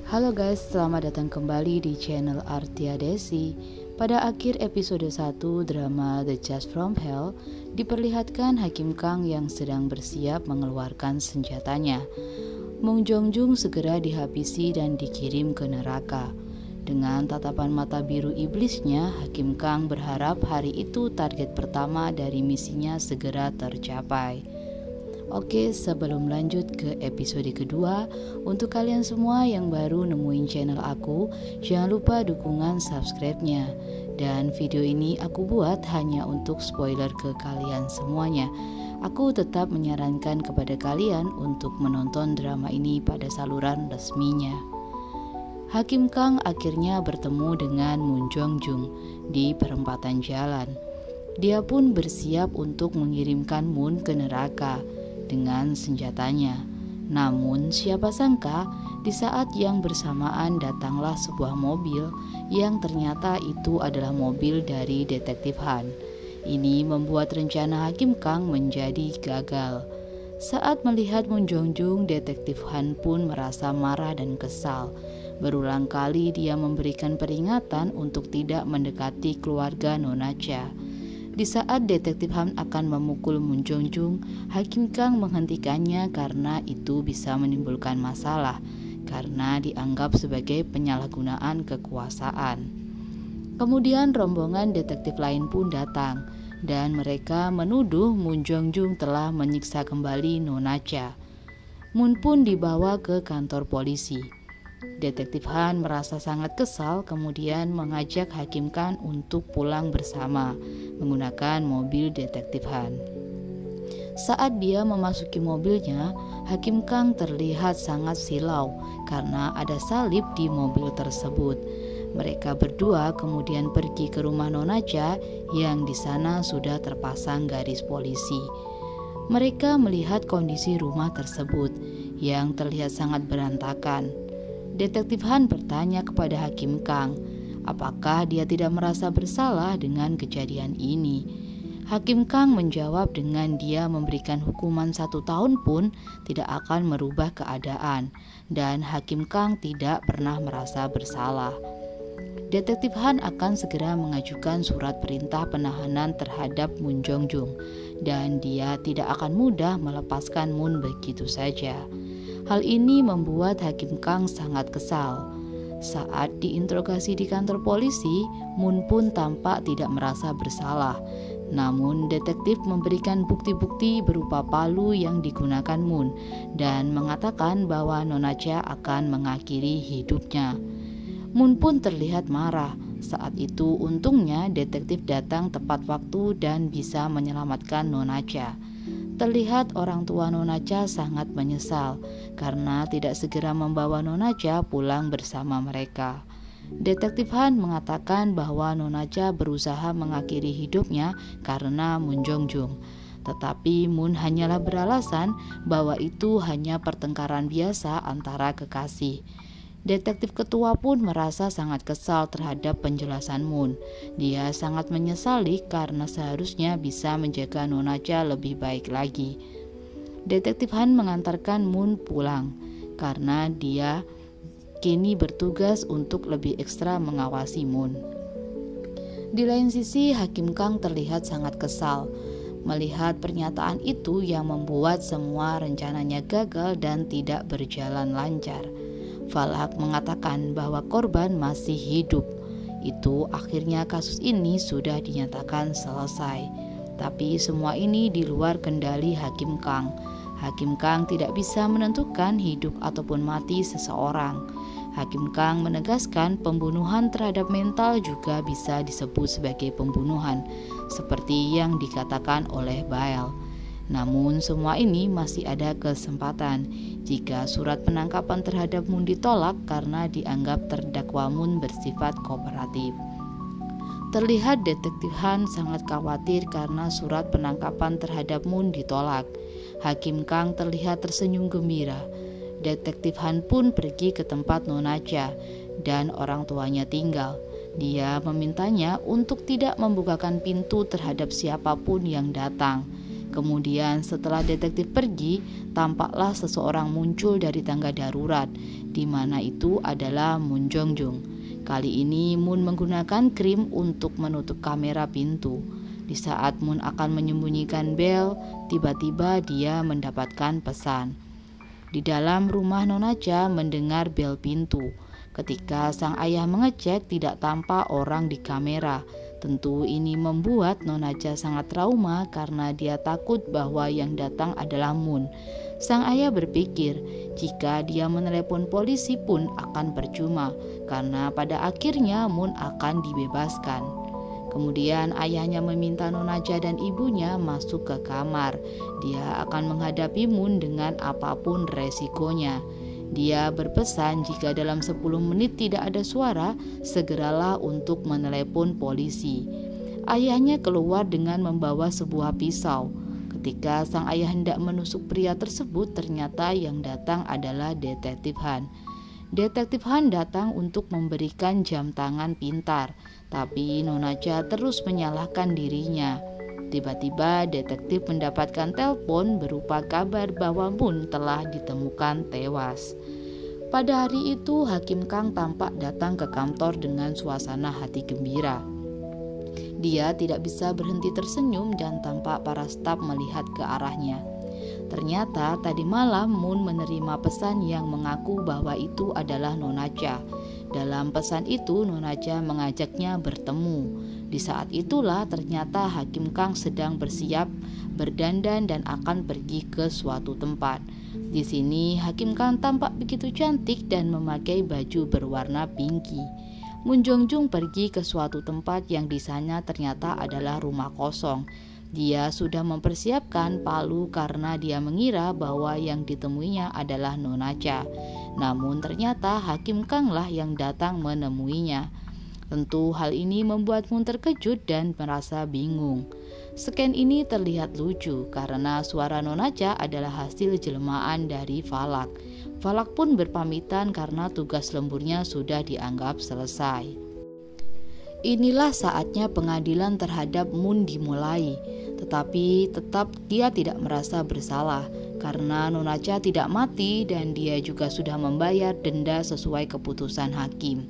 Halo guys, selamat datang kembali di channel Artia Desi. Pada akhir episode 1 drama The Just From Hell, diperlihatkan Hakim Kang yang sedang bersiap mengeluarkan senjatanya. Mung Jongjung segera dihabisi dan dikirim ke neraka. Dengan tatapan mata biru iblisnya, Hakim Kang berharap hari itu target pertama dari misinya segera tercapai. Oke, sebelum lanjut ke episode kedua, untuk kalian semua yang baru nemuin channel aku, jangan lupa dukungan subscribe-nya. Dan video ini aku buat hanya untuk spoiler ke kalian semuanya. Aku tetap menyarankan kepada kalian untuk menonton drama ini pada saluran resminya. Hakim Kang akhirnya bertemu dengan Moon Jongjung di perempatan jalan. Dia pun bersiap untuk mengirimkan Moon ke neraka dengan senjatanya. Namun siapa sangka di saat yang bersamaan datanglah sebuah mobil yang ternyata itu adalah mobil dari Detektif Han. Ini membuat rencana Hakim Kang menjadi gagal. Saat melihat Moon Jongjung, Detektif Han pun merasa marah dan kesal. Berulang kali dia memberikan peringatan untuk tidak mendekati keluarga Nona Cha. Di saat Detektif Han akan memukul Moon Jongjung, Hakim Kang menghentikannya karena itu bisa menimbulkan masalah karena dianggap sebagai penyalahgunaan kekuasaan. Kemudian rombongan detektif lain pun datang dan mereka menuduh Moon Jongjung telah menyiksa kembali Nona Cha. Moon pun dibawa ke kantor polisi. Detektif Han merasa sangat kesal, kemudian mengajak Hakim Kang untuk pulang bersama menggunakan mobil Detektif Han. Saat dia memasuki mobilnya, Hakim Kang terlihat sangat silau karena ada salib di mobil tersebut. Mereka berdua kemudian pergi ke rumah Nona Cha yang di sana sudah terpasang garis polisi. Mereka melihat kondisi rumah tersebut yang terlihat sangat berantakan. Detektif Han bertanya kepada Hakim Kang, apakah dia tidak merasa bersalah dengan kejadian ini. Hakim Kang menjawab dengan dia memberikan hukuman 1 tahun pun tidak akan merubah keadaan, dan Hakim Kang tidak pernah merasa bersalah. Detektif Han akan segera mengajukan surat perintah penahanan terhadap Moon Jongjung, dan dia tidak akan mudah melepaskan Moon begitu saja. Hal ini membuat Hakim Kang sangat kesal. Saat diinterogasi di kantor polisi, Moon pun tampak tidak merasa bersalah. Namun detektif memberikan bukti-bukti berupa palu yang digunakan Moon dan mengatakan bahwa Nona Cha akan mengakhiri hidupnya. Moon pun terlihat marah. Saat itu untungnya detektif datang tepat waktu dan bisa menyelamatkan Nona Cha. Terlihat orang tua Nona Cha sangat menyesal karena tidak segera membawa Nona Cha pulang bersama mereka. Detektif Han mengatakan bahwa Nona Cha berusaha mengakhiri hidupnya karena Moon Jongjung. Tetapi Moon hanyalah beralasan bahwa itu hanya pertengkaran biasa antara kekasih. Detektif ketua pun merasa sangat kesal terhadap penjelasan Moon. Dia sangat menyesali karena seharusnya bisa menjaga Nona Cha lebih baik lagi. Detektif Han mengantarkan Moon pulang karena dia kini bertugas untuk lebih ekstra mengawasi Moon. Di lain sisi, Hakim Kang terlihat sangat kesal melihat pernyataan itu yang membuat semua rencananya gagal dan tidak berjalan lancar. Falak mengatakan bahwa korban masih hidup. Itu akhirnya kasus ini sudah dinyatakan selesai. Tapi semua ini di luar kendali Hakim Kang. Hakim Kang tidak bisa menentukan hidup ataupun mati seseorang. Hakim Kang menegaskan pembunuhan terhadap mental juga bisa disebut sebagai pembunuhan, seperti yang dikatakan oleh Bael. Namun semua ini masih ada kesempatan jika surat penangkapan terhadap Moon ditolak karena dianggap terdakwa Moon bersifat kooperatif. Terlihat Detektif Han sangat khawatir karena surat penangkapan terhadap Moon ditolak. Hakim Kang terlihat tersenyum gembira. Detektif Han pun pergi ke tempat Nona Cha dan orang tuanya tinggal. Dia memintanya untuk tidak membukakan pintu terhadap siapapun yang datang. Kemudian setelah detektif pergi, tampaklah seseorang muncul dari tangga darurat. di mana itu adalah Moon Jongjung. Kali ini Moon menggunakan krim untuk menutup kamera pintu. Di saat Moon akan menyembunyikan bel, tiba-tiba dia mendapatkan pesan. Di dalam rumah Nona Cha mendengar bel pintu. Ketika sang ayah mengecek, tidak tampak orang di kamera. Tentu ini membuat Nona Cha sangat trauma karena dia takut bahwa yang datang adalah Moon. Sang ayah berpikir jika dia menelepon polisi pun akan percuma karena pada akhirnya Moon akan dibebaskan. Kemudian ayahnya meminta Nona Cha dan ibunya masuk ke kamar. Dia akan menghadapi Moon dengan apapun resikonya. Dia berpesan jika dalam 10 menit tidak ada suara, segeralah untuk menelepon polisi. Ayahnya keluar dengan membawa sebuah pisau. Ketika sang ayah hendak menusuk pria tersebut, ternyata yang datang adalah Detektif Han. Detektif Han datang untuk memberikan jam tangan pintar, tapi Nona Cha terus menyalahkan dirinya. Tiba-tiba detektif mendapatkan telepon berupa kabar bahwa Moon telah ditemukan tewas. Pada hari itu Hakim Kang tampak datang ke kantor dengan suasana hati gembira. Dia tidak bisa berhenti tersenyum dan tampak para staf melihat ke arahnya. Ternyata tadi malam Moon menerima pesan yang mengaku bahwa itu adalah Nona Cha. Dalam pesan itu Nona Cha mengajaknya bertemu. Di saat itulah ternyata Hakim Kang sedang bersiap berdandan dan akan pergi ke suatu tempat. Di sini Hakim Kang tampak begitu cantik dan memakai baju berwarna pinky. Moon Jongjung pergi ke suatu tempat yang di sana ternyata adalah rumah kosong. Dia sudah mempersiapkan palu karena dia mengira bahwa yang ditemuinya adalah Nona Cha. Namun ternyata Hakim Kang lah yang datang menemuinya. Tentu hal ini membuat Moon terkejut dan merasa bingung. Scan ini terlihat lucu karena suara Nona Cha adalah hasil jelmaan dari Falak. Falak pun berpamitan karena tugas lemburnya sudah dianggap selesai. Inilah saatnya pengadilan terhadap Moon dimulai. Tetapi tetap dia tidak merasa bersalah karena Nona Cha tidak mati dan dia juga sudah membayar denda sesuai keputusan hakim.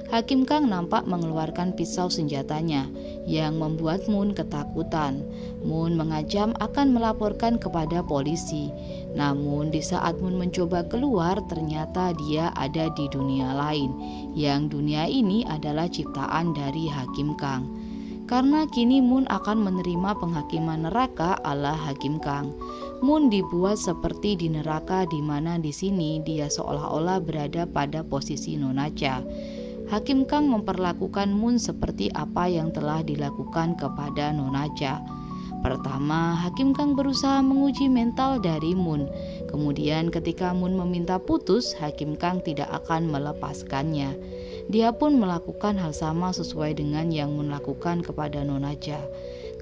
Hakim Kang nampak mengeluarkan pisau senjatanya yang membuat Moon ketakutan. Moon mengancam akan melaporkan kepada polisi. Namun di saat Moon mencoba keluar, ternyata dia ada di dunia lain, yang dunia ini adalah ciptaan dari Hakim Kang. Karena kini Moon akan menerima penghakiman neraka ala Hakim Kang. Moon dibuat seperti di neraka, di mana di sini dia seolah-olah berada pada posisi Nona Cha. Hakim Kang memperlakukan Moon seperti apa yang telah dilakukan kepada Nona Cha. Pertama, Hakim Kang berusaha menguji mental dari Moon. Kemudian ketika Moon meminta putus, Hakim Kang tidak akan melepaskannya. Dia pun melakukan hal sama sesuai dengan yang Moon lakukan kepada Nona Cha.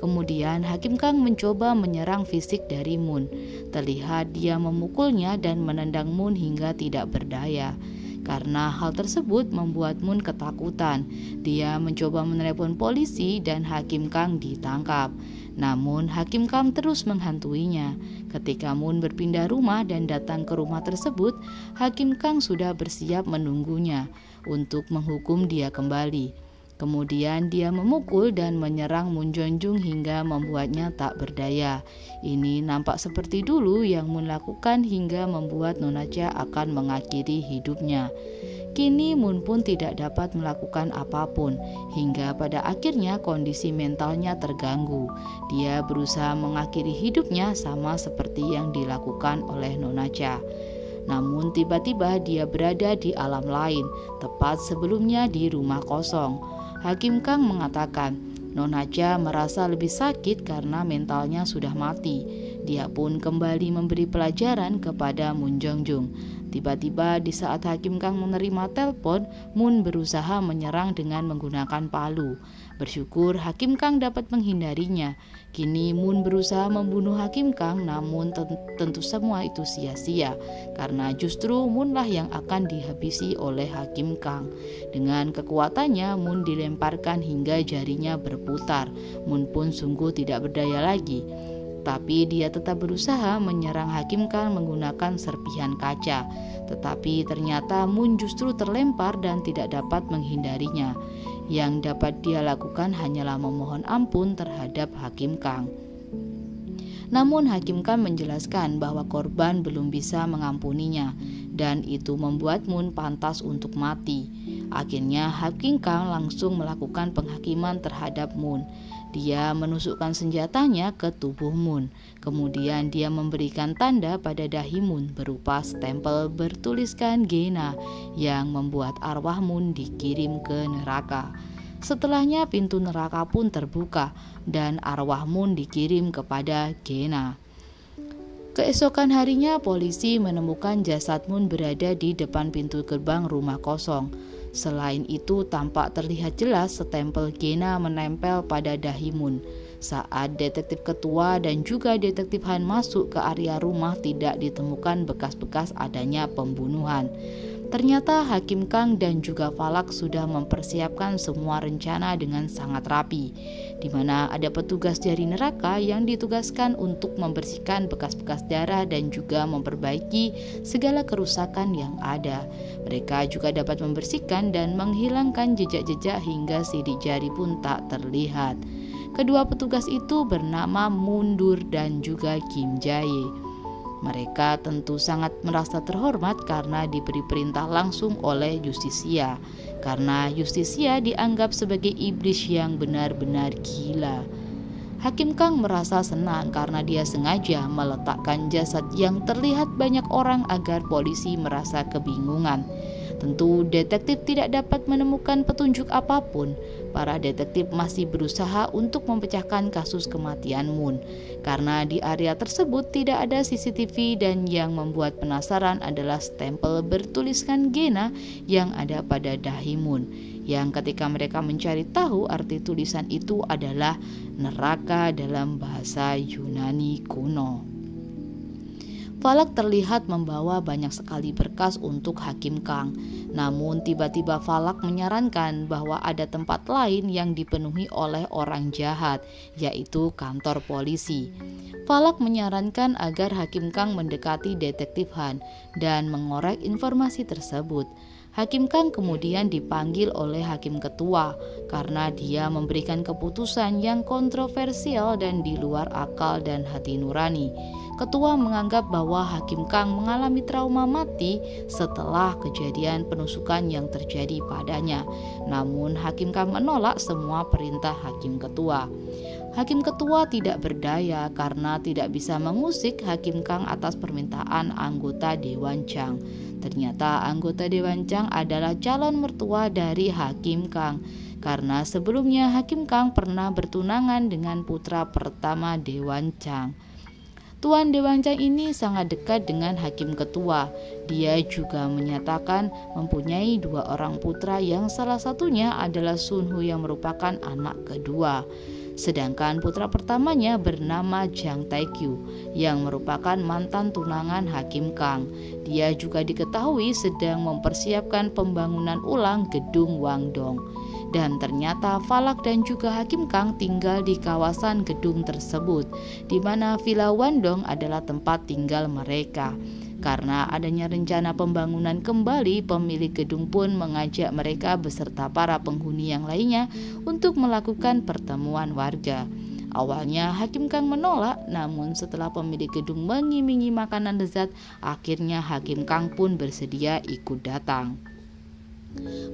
Kemudian Hakim Kang mencoba menyerang fisik dari Moon. Terlihat dia memukulnya dan menendang Moon hingga tidak berdaya. Karena hal tersebut membuat Moon ketakutan. Dia mencoba menelepon polisi dan Hakim Kang ditangkap. Namun Hakim Kang terus menghantuinya. Ketika Moon berpindah rumah dan datang ke rumah tersebut, Hakim Kang sudah bersiap menunggunya untuk menghukum dia kembali. Kemudian dia memukul dan menyerang Moon Jongjung hingga membuatnya tak berdaya. Ini nampak seperti dulu yang Moon lakukan hingga membuat Nona Cha akan mengakhiri hidupnya. Kini Moon pun tidak dapat melakukan apapun, hingga pada akhirnya kondisi mentalnya terganggu. Dia berusaha mengakhiri hidupnya sama seperti yang dilakukan oleh Nona Cha. Namun tiba-tiba dia berada di alam lain, tepat sebelumnya di rumah kosong. Hakim Kang mengatakan, Nona Cha merasa lebih sakit karena mentalnya sudah mati. Dia pun kembali memberi pelajaran kepada Moon Jongjung. Tiba-tiba di saat Hakim Kang menerima telepon, Moon berusaha menyerang dengan menggunakan palu. Bersyukur Hakim Kang dapat menghindarinya. Kini Moon berusaha membunuh Hakim Kang, namun tentu semua itu sia-sia karena justru Moon lah yang akan dihabisi oleh Hakim Kang. Dengan kekuatannya Moon dilemparkan hingga jarinya berputar. Moon pun sungguh tidak berdaya lagi. tetapi dia tetap berusaha menyerang Hakim Kang menggunakan serpihan kaca. Tetapi ternyata Moon justru terlempar dan tidak dapat menghindarinya. Yang dapat dia lakukan hanyalah memohon ampun terhadap Hakim Kang. Namun Hakim Kang menjelaskan bahwa korban belum bisa mengampuninya dan itu membuat Moon pantas untuk mati. Akhirnya Hakim Kang langsung melakukan penghakiman terhadap Moon. Dia menusukkan senjatanya ke tubuh Moon. Kemudian dia memberikan tanda pada dahi Moon berupa stempel bertuliskan Gehenna yang membuat arwah Moon dikirim ke neraka. Setelahnya pintu neraka pun terbuka dan arwah Moon dikirim kepada Gehenna. Keesokan harinya polisi menemukan jasad Moon berada di depan pintu gerbang rumah kosong. Selain itu tampak terlihat jelas stempel Gehenna menempel pada dahi Moon. Saat detektif ketua dan juga detektif Han masuk ke area rumah tidak ditemukan bekas-bekas adanya pembunuhan. Ternyata Hakim Kang dan juga Falak sudah mempersiapkan semua rencana dengan sangat rapi, di mana ada petugas dari neraka yang ditugaskan untuk membersihkan bekas-bekas darah dan juga memperbaiki segala kerusakan yang ada. Mereka juga dapat membersihkan dan menghilangkan jejak-jejak hingga sidik jari pun tak terlihat. Kedua petugas itu bernama Mundur dan juga Kim Jae. Mereka tentu sangat merasa terhormat karena diberi perintah langsung oleh Justisia, karena Justisia dianggap sebagai iblis yang benar-benar gila. Hakim Kang merasa senang karena dia sengaja meletakkan jasad yang terlihat banyak orang agar polisi merasa kebingungan. Tentu detektif tidak dapat menemukan petunjuk apapun. Para detektif masih berusaha untuk memecahkan kasus kematian Moon. Karena di area tersebut tidak ada CCTV dan yang membuat penasaran adalah stempel bertuliskan Gehenna yang ada pada dahi Moon. Yang ketika mereka mencari tahu arti tulisan itu adalah neraka dalam bahasa Yunani kuno. Falak terlihat membawa banyak sekali berkas untuk Hakim Kang. Namun tiba-tiba Falak menyarankan bahwa ada tempat lain yang dipenuhi oleh orang jahat, yaitu kantor polisi. Falak menyarankan agar Hakim Kang mendekati detektif Han dan mengorek informasi tersebut. Hakim Kang kemudian dipanggil oleh Hakim Ketua karena dia memberikan keputusan yang kontroversial dan di luar akal dan hati nurani. Ketua menganggap bahwa Hakim Kang mengalami trauma mati setelah kejadian penusukan yang terjadi padanya. Namun Hakim Kang menolak semua perintah Hakim Ketua. Hakim Ketua tidak berdaya karena tidak bisa mengusik Hakim Kang atas permintaan anggota Dewan Chang. Ternyata anggota Dewan Chang adalah calon mertua dari Hakim Kang, karena sebelumnya Hakim Kang pernah bertunangan dengan putra pertama Dewan Chang. Tuan Dewan Chang ini sangat dekat dengan Hakim Ketua. Dia juga menyatakan mempunyai 2 orang putra yang salah satunya adalah Sun Hu yang merupakan anak kedua. Sedangkan putra pertamanya bernama Jang Taekyu yang merupakan mantan tunangan Hakim Kang. Dia juga diketahui sedang mempersiapkan pembangunan ulang gedung Wangdong. Dan ternyata Falak dan juga Hakim Kang tinggal di kawasan gedung tersebut, di mana Villa Wangdong adalah tempat tinggal mereka. Karena adanya rencana pembangunan kembali, pemilik gedung pun mengajak mereka beserta para penghuni yang lainnya untuk melakukan pertemuan warga. Awalnya Hakim Kang menolak, namun setelah pemilik gedung mengiming-imingi makanan lezat, akhirnya Hakim Kang pun bersedia ikut datang.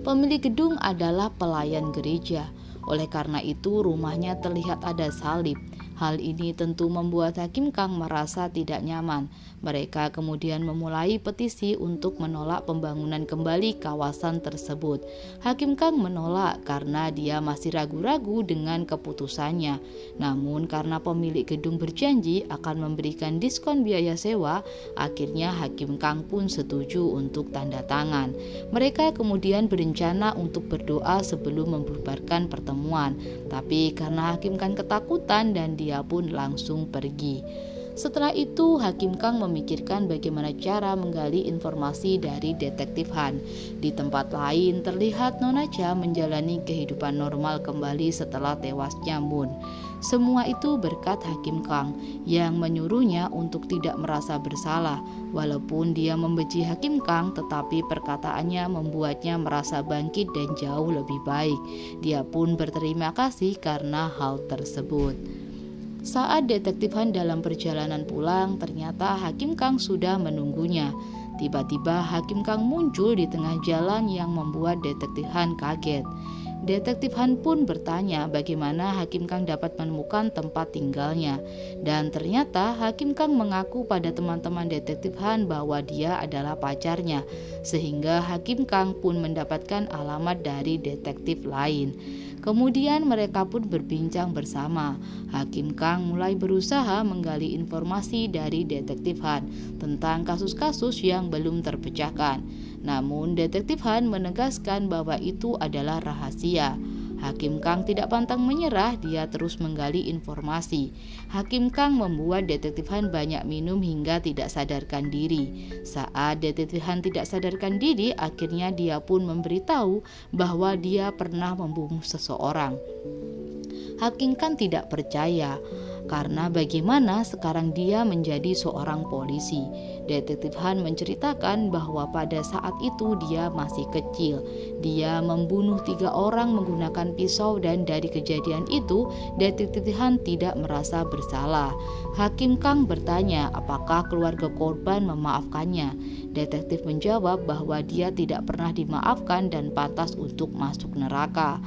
Pemilik gedung adalah pelayan gereja. Oleh karena itu rumahnya terlihat ada salib. Hal ini tentu membuat Hakim Kang merasa tidak nyaman. Mereka kemudian memulai petisi untuk menolak pembangunan kembali kawasan tersebut. Hakim Kang menolak karena dia masih ragu-ragu dengan keputusannya. Namun karena pemilik gedung berjanji akan memberikan diskon biaya sewa, akhirnya Hakim Kang pun setuju untuk tanda tangan. Mereka kemudian berencana untuk berdoa sebelum membubarkan pertemuan. Tapi karena Hakim Kang ketakutan dan dia pun langsung pergi. Setelah itu, Hakim Kang memikirkan bagaimana cara menggali informasi dari Detektif Han. Di tempat lain, terlihat Nona Cha menjalani kehidupan normal kembali setelah tewasnya Moon. Semua itu berkat Hakim Kang yang menyuruhnya untuk tidak merasa bersalah. Walaupun dia membenci Hakim Kang, tetapi perkataannya membuatnya merasa bangkit dan jauh lebih baik. Dia pun berterima kasih karena hal tersebut. Saat Detektif Han dalam perjalanan pulang, ternyata Hakim Kang sudah menunggunya. Tiba-tiba Hakim Kang muncul di tengah jalan yang membuat Detektif Han kaget. Detektif Han pun bertanya bagaimana Hakim Kang dapat menemukan tempat tinggalnya. Dan ternyata Hakim Kang mengaku pada teman-teman Detektif Han bahwa dia adalah pacarnya. Sehingga Hakim Kang pun mendapatkan alamat dari detektif lain. Kemudian mereka pun berbincang bersama. Hakim Kang mulai berusaha menggali informasi dari Detektif Han tentang kasus-kasus yang belum terpecahkan. Namun Detektif Han menegaskan bahwa itu adalah rahasia. Hakim Kang tidak pantang menyerah, dia terus menggali informasi. Hakim Kang membuat Detektif Han banyak minum hingga tidak sadarkan diri. Saat Detektif Han tidak sadarkan diri, akhirnya dia pun memberitahu bahwa dia pernah membunuh seseorang. Hakim Kang tidak percaya, karena bagaimana sekarang dia menjadi seorang polisi. Detektif Han menceritakan bahwa pada saat itu dia masih kecil. Dia membunuh 3 orang menggunakan pisau dan dari kejadian itu Detektif Han tidak merasa bersalah. Hakim Kang bertanya apakah keluarga korban memaafkannya. Detektif menjawab bahwa dia tidak pernah dimaafkan dan pantas untuk masuk neraka.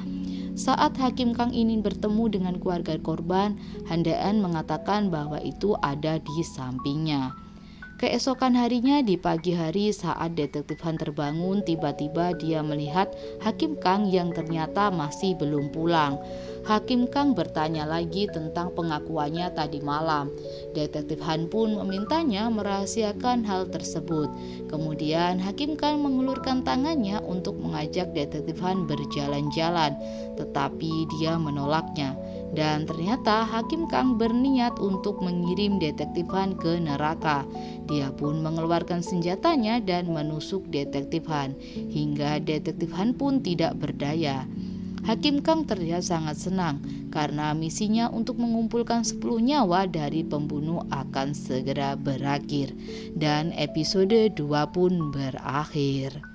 Saat Hakim Kang ingin bertemu dengan keluarga korban, Han Dae-an mengatakan bahwa itu ada di sampingnya. Keesokan harinya di pagi hari saat Detektif Han terbangun, tiba-tiba dia melihat Hakim Kang yang ternyata masih belum pulang. Hakim Kang bertanya lagi tentang pengakuannya tadi malam. Detektif Han pun memintanya merahasiakan hal tersebut. Kemudian Hakim Kang mengulurkan tangannya untuk mengajak Detektif Han berjalan-jalan, tetapi dia menolaknya. Dan ternyata Hakim Kang berniat untuk mengirim Detektif Han ke neraka. Dia pun mengeluarkan senjatanya dan menusuk Detektif Han, hingga Detektif Han pun tidak berdaya. Hakim Kang terlihat sangat senang karena misinya untuk mengumpulkan 10 nyawa dari pembunuh akan segera berakhir. Dan episode 2 pun berakhir.